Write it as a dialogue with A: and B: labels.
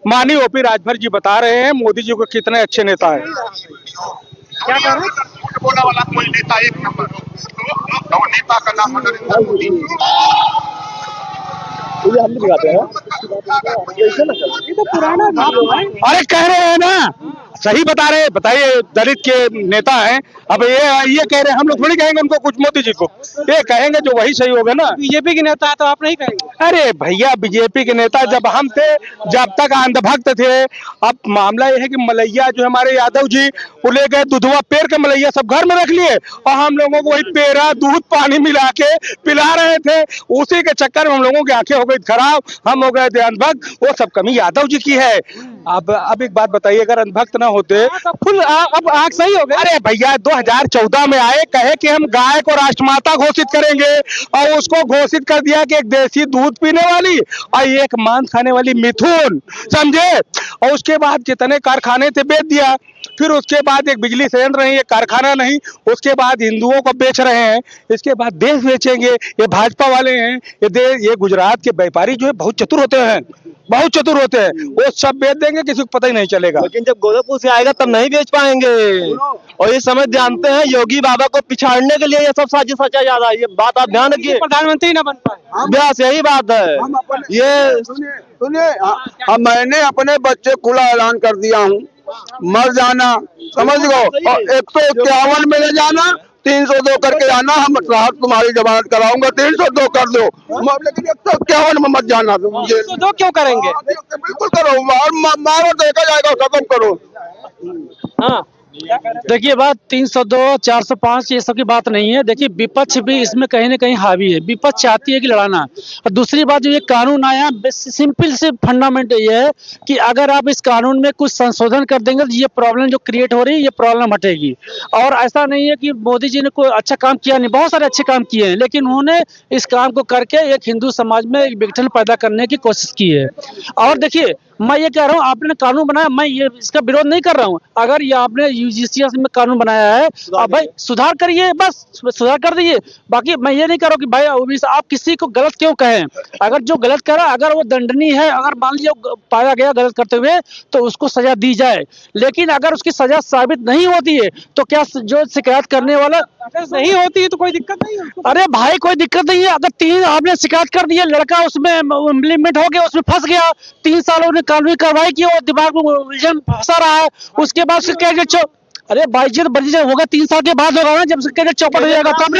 A: माननीय ओपी राजभर जी बता रहे हैं मोदी जी को कितने अच्छे नेता है।
B: क्या कह रहे हैं?
C: झूठ बोलने वाला कोई नेता एक नंबर और नेता का नाम है नरेंद्र मोदी।
D: हम भी दिखाते हैं
B: ये तो पुराना बात है।
A: अरे कह रहे हैं ना, सही बता रहे हैं। बताइए, दलित के नेता हैं। अब ये कह रहे हैं, हम लोग थोड़ी कहेंगे उनको कुछ, मोदी जी को ये कहेंगे जो वही सही होगा ना।
B: बीजेपी के नेता है तो आप नहीं कहेंगे?
A: अरे भैया, बीजेपी के नेता जब हम थे, जब तक अंधभक्त थे। अब मामला ये है कि मलैया जो हमारे यादव जी वो ले गए दूधवा पेड़ के मलैया सब घर में रख लिए और हम लोगों को वही पेड़ा दूध पानी मिला के पिला रहे थे। उसी के चक्कर में हम लोगों की आंखें हो गई खराब, हम हो गए थे अंधभक्त। वो सब कमी यादव जी की है। अब एक बात बताइए, अगर अंधभक्त ना होते
B: फुल अब आंख सही हो गई।
A: अरे भैया, 2014 में आए, कहे कि हम गाय को राष्ट्रमाता घोषित करेंगे और उसको घोषित कर दिया कि एक देसी दूध पीने वाली और एक मांस खाने वाली मिथुन, समझे। और उसके बाद जितने कारखाने थे बेच दिया। फिर उसके बाद एक बिजली संयंत्र नहीं, एक कारखाना नहीं। उसके बाद हिंदुओं को बेच रहे हैं। इसके बाद देश बेचेंगे। ये भाजपा वाले हैं। ये गुजरात के व्यापारी जो है बहुत चतुर होते हैं, बहुत चतुर होते हैं। वो सब बेच देंगे, किसी को पता ही नहीं चलेगा।
D: लेकिन जब गोरखपुर से आएगा तब नहीं बेच पाएंगे। और ये समझ जानते हैं योगी बाबा को पिछाड़ने के लिए ये सब साजिश रचा जा रहा है। ये बात आप ध्यान रखिए।
B: प्रधानमंत्री न बन पाए।
D: बस यही बात है। ये
E: सुनिए, मैंने अपने बच्चे खुला ऐलान कर दिया हूँ, मर जाना समझ लो, और 151 में ले जाना, 302 करके आना। हम साहब तुम्हारी जमानत कराऊंगा, 302 कर दो, लेकिन 151 में मत जाना। मुझे
B: 302 क्यों करेंगे?
E: बिल्कुल करो, मारो, देखा जाएगा, खत्म करो।
B: हाँ,
F: देखिए, बात 302 405 ये सब की बात नहीं है। देखिए, विपक्ष भी इसमें कहीं ना कहीं हावी है। विपक्ष चाहती है कि लड़ाना। और दूसरी बात, जो ये कानून आया, सिंपल से फंडामेंट ये है कि अगर आप इस कानून में कुछ संशोधन कर देंगे तो ये प्रॉब्लम जो क्रिएट हो रही है, ये प्रॉब्लम हटेगी। और ऐसा नहीं है कि मोदी जी ने कोई अच्छा काम किया नहीं, बहुत सारे अच्छे काम किए हैं, लेकिन उन्होंने इस काम को करके एक हिंदू समाज में एक विघटन पैदा करने की कोशिश की है। और देखिए, मैं ये कह रहा हूँ, आपने कानून बनाया, मैं ये इसका विरोध नहीं कर रहा हूँ। अगर ये आपने यूजीसी में कानून बनाया है, आप भाई सुधार करिए, बस सुधार कर दीजिए। बाकी मैं ये नहीं कर रहा हूँ कि भाई आप किसी को गलत क्यों कहें। अगर जो गलत करा, अगर वो दंडनीय है, अगर मान लिया पाया गया गलत करते हुए, तो उसको सजा दी जाए। लेकिन अगर उसकी सजा साबित नहीं होती है तो क्या जो शिकायत करने वाला
B: नहीं होती है तो कोई दिक्कत नहीं है।
F: अरे भाई, कोई दिक्कत नहीं है। अगर 3 आपने शिकायत कर दी, लड़का उसमें इम्प्लीमेंट हो गया, उसमें फंस गया, 3 साल उन्होंने कानूनी कार्रवाई की और दिमाग में उलझन फंसा रहा है, उसके बाद उसका कैरियर अरे भाई जी, तो बड़ी होगा 3 साल के बाद होगा ना, जब उसका कैरियर चौपट हो जाएगा तब।